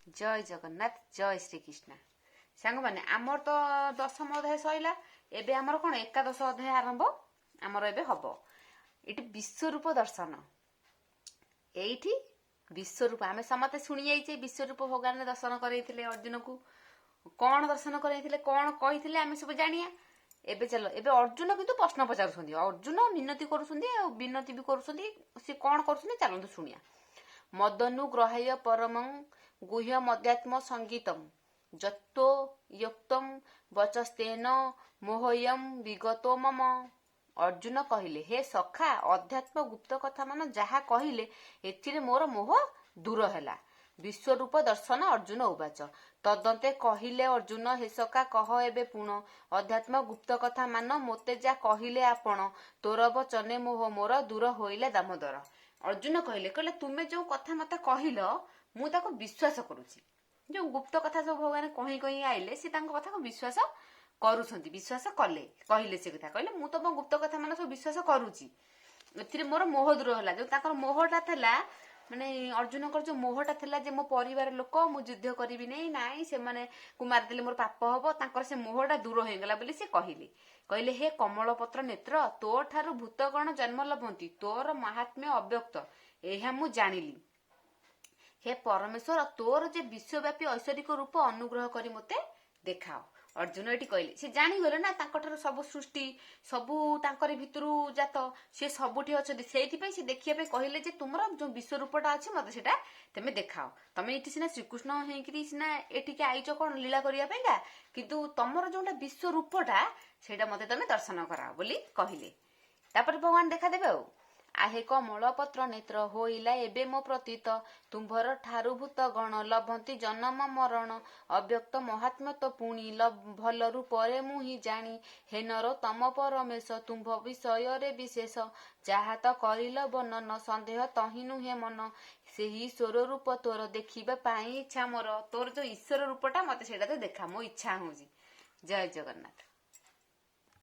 जय जगन्नाथ जय श्रीकृष्ण सांग मैंने आमर तो दशम अध्याय सैला एबे आमर कौन एकादश अध्याय आरंभ आमर एबे हब ये विश्वरूप दर्शन एठी विश्वरूप आम समते शुणी जाइए विश्वरूप भगवान दर्शन करते अर्जुन को कौन दर्शन करते कौन कही आम सब जानिया एबे चलो एबे अर्जुन किंतु प्रश्न पचार अर्जुन मिनती करनती भी कर कौन कर चलतु शुणिया मदनुग्रहाय परमं गुह्यम अध्यात्म संगीतम जत्तो युक्तम वचस्तेन मोहयम विगतो मम। अर्जुन कहले हे सखा अध्यात्म गुप्त कथा मान जहा कहले एथिरे मोर मोह दूर हैला। विश्वरूप दर्शन अर्जुन उवाच तदंते कहले अर्जुन हे सखा कह एबे पुण अध्यात्म गुप्त कथा मान मोते जा कहले आपण तोर वचने मोह मोर दूर होइला दामोदर। अर्जुन कहले तुमे जो कथा मते कहल मु ताको विश्वास करूची जो गुप्त कथा सब भगवान कही कही आइले से तांको कथा को विश्वास करूछंती विश्वास कले कहले से कथा कहले मु तो गुप्त कथा मान सब विश्वास करूची एथिरे मोर मोह दूर होला जो ताकर मोहटा थला माने अर्जुनकर जो मोहटा थला जे मो परिवार लोक मु युद्ध करिवि नै नाई से माने को मार देले मोर पाप हबो ताकर से मोहटा दूर होई गेला बोली से कहले हे कमलपत्र नेत्र तो ठारू भूतगण जन्म लभंती तोर महात्म्य अव्यक्त एहा मु जानिली हे परमेश्वर तोर जे विश्वव्यापी ऐश्वरिक रूप अनुग्रह करी मते देखाओ। अर्जुन ये कहले से जानीगले ना सब सृष्टि सबू तांकरी भितरू जात सी सबुठी अच्छा से देखिए कहले जे तुम जो विश्वरूपटा अच्छे मत से तुम देखाओ तुम ये सिना श्रीकृष्ण होकरी सिना एटिके आईच कौन लीला करने किंतु तुमर जो विश्वरूपटा से मत तुम दर्शन कराओ बोली कहले तापर भगवान देखा देवे आहे कमलपत्र नेत्र होइला एबे मो प्रतीत तुम्भर ठारू भूत गण लभंती जन्म मरण अव्यक्त महात्म्य तो पुणी भल रूपरे मुहि जानी हे नर तम परमेश तुम्भ विषय रे विशेष जहा तो करिल वर्णन संदेह तहि नुहे मन से ईश्वर रूप तोर देखिबा पाई इच्छा मोर तोर जो ईश्वर रूपटा मते सेटा तो देखा मो इच्छा होजी। जय जगन्नाथ।